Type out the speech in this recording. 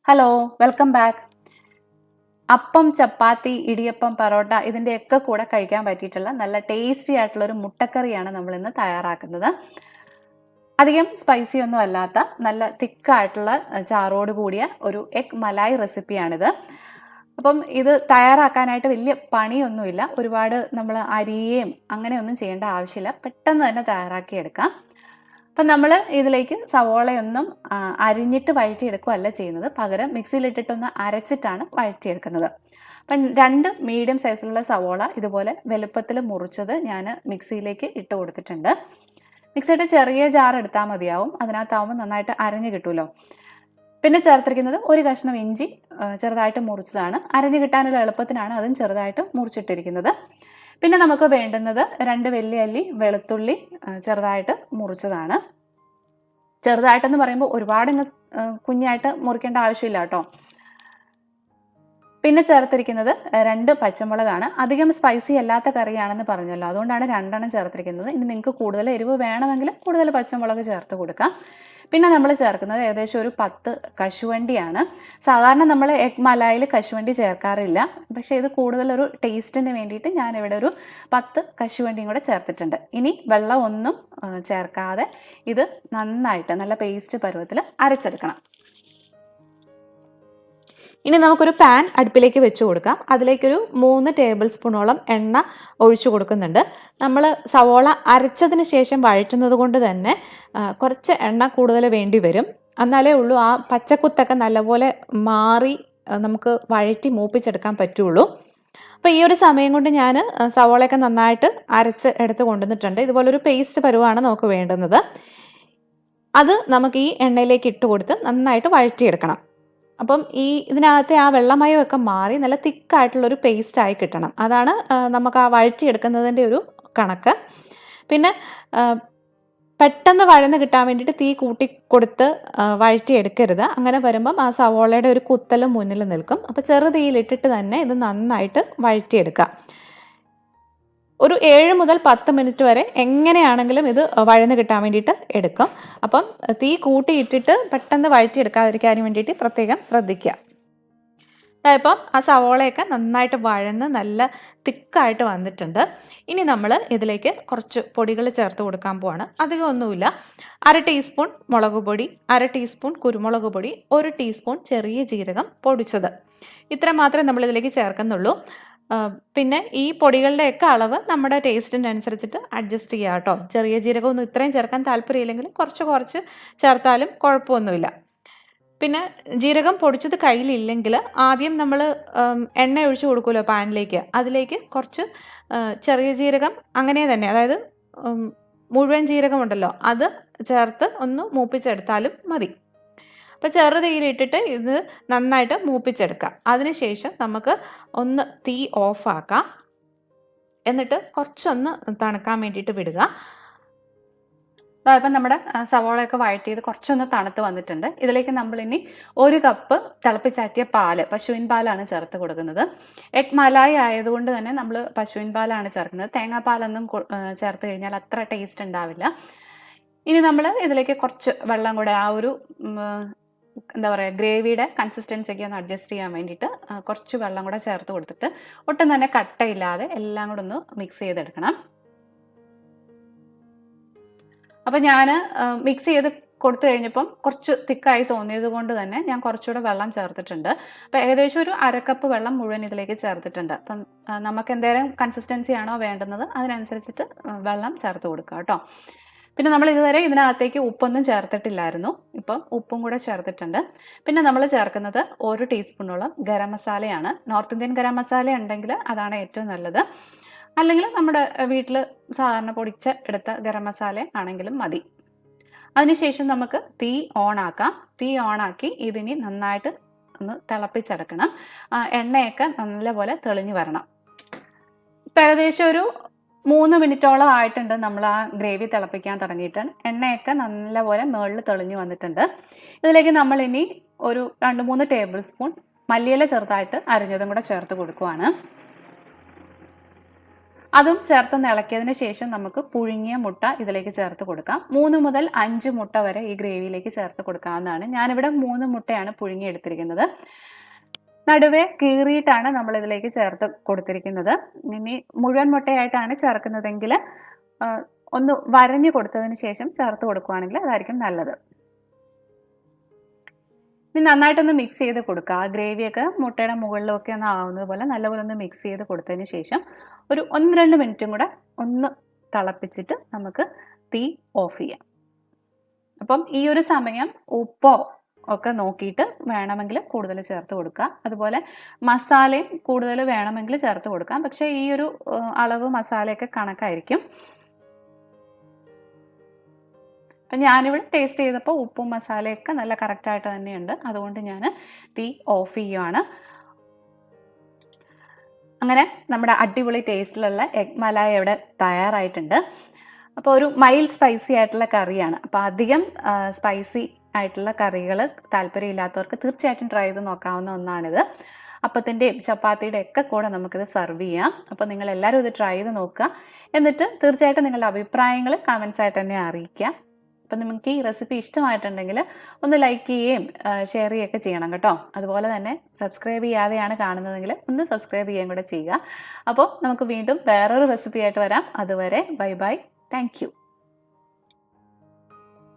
Hello, welcome back. അപ്പം, ചപ്പാത്തി, ഇടിയപ്പം, പറോട്ട ഇതിൻ്റെയൊക്കെ കൂടെ കഴിക്കാൻ പറ്റിയിട്ടുള്ള നല്ല ടേസ്റ്റി ആയിട്ടുള്ള ഒരു മുട്ടക്കറിയാണ് നമ്മൾ ഇന്ന് തയ്യാറാക്കുന്നത്. അധികം സ്പൈസി ഒന്നും അല്ലാത്ത നല്ല തിക്കായിട്ടുള്ള ചാറോട് കൂടിയ ഒരു എഗ് മലായി റെസിപ്പിയാണിത്. അപ്പം ഇത് തയ്യാറാക്കാനായിട്ട് വലിയ പണിയൊന്നുമില്ല. ഒരുപാട് നമ്മൾ അരിയുകയും അങ്ങനെയൊന്നും ചെയ്യേണ്ട ആവശ്യമില്ല. പെട്ടെന്ന് തന്നെ തയ്യാറാക്കിയെടുക്കാം. അപ്പം നമ്മൾ ഇതിലേക്ക് സവോളയൊന്നും അരിഞ്ഞിട്ട് വഴറ്റിയെടുക്കുകയല്ല ചെയ്യുന്നത്, പകരം മിക്സിയിലിട്ടിട്ടൊന്ന് അരച്ചിട്ടാണ് വഴറ്റിയെടുക്കുന്നത്. അപ്പം 2 മീഡിയം സൈസിലുള്ള സവോള ഇതുപോലെ വലുപ്പത്തിൽ മുറിച്ചത് ഞാൻ മിക്സിയിലേക്ക് ഇട്ട് കൊടുത്തിട്ടുണ്ട്. മിക്സിയുടെ ചെറിയ ജാർ എടുത്താൽ മതിയാവും, അതിനകത്താവുമ്പോൾ നന്നായിട്ട് അരഞ്ഞ് കിട്ടുമല്ലോ. പിന്നെ ചേർത്തിരിക്കുന്നത് ഒരു കഷ്ണം ഇഞ്ചി ചെറുതായിട്ട് മുറിച്ചതാണ്. അരഞ്ഞ് കിട്ടാനുള്ള എളുപ്പത്തിനാണ് അതും ചെറുതായിട്ട് മുറിച്ചിട്ടിരിക്കുന്നത്. പിന്നെ നമുക്ക് വേണ്ടുന്നത് 2 വലിയ അല്ലി വെളുത്തുള്ളി ചെറുതായിട്ട് മുറിച്ചതാണ്. ചെറുതായിട്ടെന്ന് പറയുമ്പോൾ ഒരുപാട് കുഞ്ഞായിട്ട് മുറിക്കേണ്ട ആവശ്യമില്ല കേട്ടോ. പിന്നെ ചേർത്തിരിക്കുന്നത് 2 പച്ചമുളകാണ്. അധികം സ്പൈസി അല്ലാത്ത കറിയാണെന്ന് പറഞ്ഞല്ലോ, അതുകൊണ്ടാണ് 2 എണ്ണം ചേർത്തിരിക്കുന്നത്. ഇനി നിങ്ങൾക്ക് കൂടുതൽ എരിവ് വേണമെങ്കിൽ കൂടുതൽ പച്ചമുളക് ചേർത്ത് കൊടുക്കാം. പിന്നെ നമ്മൾ ചേർക്കുന്നത് ഏകദേശം ഒരു 10 കശുവണ്ടിയാണ്. സാധാരണ നമ്മൾ എഗ് മലായിൽ കശുവണ്ടി ചേർക്കാറില്ല, പക്ഷേ ഇത് കൂടുതലൊരു ടേസ്റ്റിന് വേണ്ടിയിട്ട് ഞാനിവിടെ ഒരു 10 കശുവണ്ടിയും കൂടെ ചേർത്തിട്ടുണ്ട്. ഇനി വെള്ളം ഒന്നും ചേർക്കാതെ ഇത് നന്നായിട്ട് നല്ല പേസ്റ്റ് പരുവത്തിൽ അരച്ചെടുക്കണം. ഇനി നമുക്കൊരു പാൻ അടുപ്പിലേക്ക് വെച്ച് കൊടുക്കാം. അതിലേക്കൊരു 3 ടേബിൾ സ്പൂണോളം എണ്ണ ഒഴിച്ചു കൊടുക്കുന്നുണ്ട്. നമ്മൾ സവോള അരച്ചതിന് ശേഷം വഴറ്റുന്നത് കൊണ്ട് തന്നെ കുറച്ച് എണ്ണ കൂടുതൽ വേണ്ടി വരും. എന്നാലേ ഉള്ളൂ ആ പച്ചക്കുത്തൊക്കെ നല്ലപോലെ മാറി നമുക്ക് വഴറ്റി മൂപ്പിച്ചെടുക്കാൻ പറ്റുള്ളൂ. അപ്പോൾ ഈ ഒരു സമയം കൊണ്ട് ഞാൻ സവോളയൊക്കെ നന്നായിട്ട് അരച്ച് എടുത്ത് കൊണ്ടുവന്നിട്ടുണ്ട്. ഇതുപോലൊരു പേസ്റ്റ് പരുവാണ് നമുക്ക് വേണ്ടുന്നത്. അത് നമുക്ക് ഈ എണ്ണയിലേക്ക് ഇട്ട് കൊടുത്ത് നന്നായിട്ട് വഴറ്റിയെടുക്കണം. അപ്പം ഇതിനകത്തെ ആ വെള്ളമയമൊക്കെ മാറി നല്ല തിക്കായിട്ടുള്ളൊരു പേസ്റ്റായി കിട്ടണം. അതാണ് നമുക്ക് ആ വഴറ്റിയെടുക്കുന്നതിൻ്റെ ഒരു കണക്ക്. പിന്നെ പെട്ടെന്ന് വഴന്ന് കിട്ടാൻ വേണ്ടിയിട്ട് തീ കൂട്ടിക്കൊടുത്ത് വഴറ്റിയെടുക്കരുത്. അങ്ങനെ വരുമ്പം ആ സവോളയുടെ ഒരു കുത്തലും മുന്നിൽ നിൽക്കും. അപ്പോൾ ചെറുതീയിലിട്ടിട്ട് തന്നെ ഇത് നന്നായിട്ട് വഴറ്റിയെടുക്കുക. ഒരു 7 മുതൽ 10 മിനിറ്റ് വരെ എങ്ങനെയാണെങ്കിലും ഇത് വഴന്ന് കിട്ടാൻ വേണ്ടിയിട്ട് എടുക്കും. അപ്പം തീ കൂട്ടിയിട്ടിട്ട് പെട്ടെന്ന് വഴറ്റിയെടുക്കാതിരിക്കാൻ വേണ്ടിയിട്ട് പ്രത്യേകം ശ്രദ്ധിക്കുക. ഇപ്പം ആ സവോളയൊക്കെ നന്നായിട്ട് വഴന്ന് നല്ല തിക്കായിട്ട് വന്നിട്ടുണ്ട്. ഇനി നമ്മൾ ഇതിലേക്ക് കുറച്ച് പൊടികൾ ചേർത്ത് കൊടുക്കാൻ പോവാണ്. അധികം ഒന്നുമില്ല. 1/2 ടീസ്പൂൺ മുളക് പൊടി, 1/2 ടീസ്പൂൺ കുരുമുളക് പൊടി, 1 ടീസ്പൂൺ ചെറിയ ജീരകം പൊടിച്ചത്. ഇത്ര മാത്രമേ നമ്മളിതിലേക്ക് ചേർക്കുന്നുള്ളൂ. പിന്നെ ഈ പൊടികളുടെയൊക്കെ അളവ് നമ്മുടെ ടേസ്റ്റിനനുസരിച്ചിട്ട് അഡ്ജസ്റ്റ് ചെയ്യുക കേട്ടോ. ചെറിയ ജീരകമൊന്നും ഇത്രയും ചേർക്കാൻ താല്പര്യമില്ലെങ്കിൽ കുറച്ച് ചേർത്താലും കുഴപ്പമൊന്നുമില്ല. പിന്നെ ജീരകം പൊടിച്ചത് കയ്യിലില്ലെങ്കിൽ ആദ്യം നമ്മൾ എണ്ണ ഒഴിച്ച് കൊടുക്കുമല്ലോ പാനിലേക്ക്, അതിലേക്ക് കുറച്ച് ചെറിയ ജീരകം അങ്ങനെ തന്നെ, അതായത് മുഴുവൻ ജീരകമുണ്ടല്ലോ, അത് ചേർത്ത് ഒന്ന് മൂപ്പിച്ചെടുത്താലും മതി. അപ്പോൾ ചെറുതീയിലിട്ടിട്ട് ഇത് നന്നായിട്ട് മൂപ്പിച്ചെടുക്കാം. അതിനുശേഷം നമുക്ക് ഒന്ന് തീ ഓഫാക്കാം. എന്നിട്ട് കുറച്ചൊന്ന് തണുക്കാൻ വേണ്ടിയിട്ട് വിടുക. ഇപ്പം നമ്മുടെ സവോളയൊക്കെ വഴറ്റിയത് കുറച്ചൊന്ന് തണുത്ത് വന്നിട്ടുണ്ട്. ഇതിലേക്ക് നമ്മളിനി 1 കപ്പ് തിളപ്പിച്ചാറ്റിയ പാല്, പശുവിൻ പാലാണ് ചേർത്ത് കൊടുക്കുന്നത്. എഗ് മലായി ആയതുകൊണ്ട് തന്നെ നമ്മൾ പശുവിൻ പാലാണ് ചേർക്കുന്നത്. തേങ്ങാപ്പാലൊന്നും ചേർത്ത് കഴിഞ്ഞാൽ അത്ര ടേസ്റ്റ് ഉണ്ടാവില്ല. ഇനി നമ്മൾ ഇതിലേക്ക് കുറച്ച് വെള്ളം കൂടെ ആ ഒരു എന്താ പറയുക ഗ്രേവിയുടെ കൺസിസ്റ്റൻസിയൊക്കെ ഒന്ന് അഡ്ജസ്റ്റ് ചെയ്യാൻ വേണ്ടിയിട്ട് കുറച്ച് വെള്ളം കൂടെ ചേർത്ത് കൊടുത്തിട്ട് ഒട്ടും തന്നെ കട്ടയില്ലാതെ എല്ലാം കൂടെ ഒന്ന് മിക്സ് ചെയ്തെടുക്കണം. അപ്പം ഞാൻ മിക്സ് ചെയ്ത് കൊടുത്തു കഴിഞ്ഞപ്പം കുറച്ച് തിക്കായി തോന്നിയത് കൊണ്ട് തന്നെ ഞാൻ കുറച്ചുകൂടെ വെള്ളം ചേർത്തിട്ടുണ്ട്. അപ്പോൾ ഏകദേശം ഒരു 1/2 കപ്പ് വെള്ളം മുഴുവൻ ഇതിലേക്ക് ചേർത്തിട്ടുണ്ട്. അപ്പം നമുക്ക് എന്തേലും കൺസിസ്റ്റൻസി ആണോ വേണ്ടുന്നത് അതിനനുസരിച്ചിട്ട് വെള്ളം ചേർത്ത് കൊടുക്കുക കേട്ടോ. പിന്നെ നമ്മൾ ഇതുവരെ ഇതിനകത്തേക്ക് ഉപ്പൊന്നും ചേർത്തിട്ടില്ലായിരുന്നു. ഇപ്പം ഉപ്പും കൂടെ ചേർത്തിട്ടുണ്ട്. പിന്നെ നമ്മൾ ചേർക്കുന്നത് 1 ടീസ്പൂണോളം ഗരം മസാലയാണ്. നോർത്ത് ഇന്ത്യൻ ഗരം മസാല ഉണ്ടെങ്കിൽ അതാണ് ഏറ്റവും നല്ലത്. അല്ലെങ്കിൽ നമ്മുടെ വീട്ടിൽ സാധാരണ പൊടിച്ച എടുത്ത ഗരം മസാല ആണെങ്കിലും മതി. അതിനുശേഷം നമുക്ക് തീ ഓണാക്കാം. തീ ഓണാക്കി ഇതിനി നന്നായിട്ട് ഒന്ന് തിളപ്പിച്ചെടുക്കണം. എണ്ണയൊക്കെ നല്ലപോലെ തെളിഞ്ഞു വരണം. ഇപ്പം ഏകദേശം ഒരു 3 മിനിറ്റോളം ആയിട്ടുണ്ട് നമ്മൾ ആ ഗ്രേവി തിളപ്പിക്കാൻ തുടങ്ങിയിട്ട്. എണ്ണയൊക്കെ നല്ലപോലെ മുകളിൽ തെളിഞ്ഞു വന്നിട്ടുണ്ട്. ഇതിലേക്ക് നമ്മൾ ഇനി ഒരു 2-3 ടേബിൾ സ്പൂൺ മല്ലിയില ചെറുതായിട്ട് അരിഞ്ഞതും കൂടെ ചേർത്ത് കൊടുക്കുവാണ്. അതും ചേർത്തൊന്ന് ഇളക്കിയതിന് ശേഷം നമുക്ക് പുഴുങ്ങിയ മുട്ട ഇതിലേക്ക് ചേർത്ത് കൊടുക്കാം. 3 മുതൽ 5 മുട്ട വരെ ഈ ഗ്രേവിയിലേക്ക് ചേർത്ത് കൊടുക്കാവുന്നതാണ്. ഞാനിവിടെ 3 മുട്ടയാണ് പുഴുങ്ങിയെടുത്തിരിക്കുന്നത്. നടുവേ കീറിയിട്ടാണ് നമ്മൾ ഇതിലേക്ക് ചേർത്ത് കൊടുത്തിരിക്കുന്നത്. ഇനി മുഴുവൻ മുട്ടയായിട്ടാണ് ചേർക്കുന്നതെങ്കിൽ ഒന്ന് വരഞ്ഞു കൊടുത്തതിന് ശേഷം ചേർത്ത് കൊടുക്കുകയാണെങ്കിൽ അതായിരിക്കും നല്ലത്. ഇനി നന്നായിട്ടൊന്ന് മിക്സ് ചെയ്ത് കൊടുക്കുക. ആ ഗ്രേവിയൊക്കെ മുട്ടയുടെ മുകളിലൊക്കെ ഒന്ന് ആവുന്നത് പോലെ നല്ലപോലെ ഒന്ന് മിക്സ് ചെയ്ത് കൊടുത്തതിന് ശേഷം ഒരു 1-2 മിനിറ്റും കൂടെ ഒന്ന് തിളപ്പിച്ചിട്ട് നമുക്ക് തീ ഓഫ് ചെയ്യാം. അപ്പം ഈ ഒരു സമയം ഉപ്പോ ഒക്കെ നോക്കിയിട്ട് വേണമെങ്കിൽ കൂടുതൽ ചേർത്ത് കൊടുക്കുക. അതുപോലെ മസാലയും കൂടുതൽ വേണമെങ്കിൽ ചേർത്ത് കൊടുക്കാം. പക്ഷേ ഈ ഒരു അളവ് മസാലയൊക്കെ കണക്കായിരിക്കും. അപ്പം ഞാനിവിടെ ടേസ്റ്റ് ചെയ്തപ്പോൾ ഉപ്പും മസാലയൊക്കെ നല്ല കറക്റ്റായിട്ട് തന്നെയുണ്ട്. അതുകൊണ്ട് ഞാൻ തീ ഓഫ് ചെയ്യുവാണ്. അങ്ങനെ നമ്മുടെ അടിപൊളി ടേസ്റ്റിലുള്ള എഗ് മലായി ഇവിടെ തയ്യാറായിട്ടുണ്ട്. അപ്പോൾ ഒരു മൈൽഡ് സ്പൈസി ആയിട്ടുള്ള കറിയാണ്. അപ്പോൾ അധികം സ്പൈസി ആയിട്ടുള്ള കറികൾ താല്പര്യമില്ലാത്തവർക്ക് തീർച്ചയായിട്ടും ട്രൈ ചെയ്ത് നോക്കാവുന്ന ഒന്നാണിത്. അപ്പത്തിൻ്റെയും ചപ്പാത്തിയുടെയും ഒക്കെ കൂടെ നമുക്കിത് സെർവ് ചെയ്യാം. അപ്പോൾ നിങ്ങൾ എല്ലാവരും ഇത് ട്രൈ ചെയ്ത് നോക്കുക. എന്നിട്ട് തീർച്ചയായിട്ടും നിങ്ങളുടെ അഭിപ്രായങ്ങൾ കമൻസ് ആയിട്ട് തന്നെ അറിയിക്കുക. അപ്പം നിങ്ങൾക്ക് ഈ റെസിപ്പി ഇഷ്ടമായിട്ടുണ്ടെങ്കിൽ ഒന്ന് ലൈക്ക് ചെയ്യുകയും ഷെയർ ചെയ്യുകയൊക്കെ ചെയ്യണം കേട്ടോ. അതുപോലെ തന്നെ സബ്സ്ക്രൈബ് ചെയ്യാതെയാണ് കാണുന്നതെങ്കിൽ ഒന്ന് സബ്സ്ക്രൈബ് ചെയ്യുകയും കൂടെ ചെയ്യുക. അപ്പോൾ നമുക്ക് വീണ്ടും വേറൊരു റെസിപ്പി ആയിട്ട് വരാം. അതുവരെ ബൈ ബൈ. Thank you.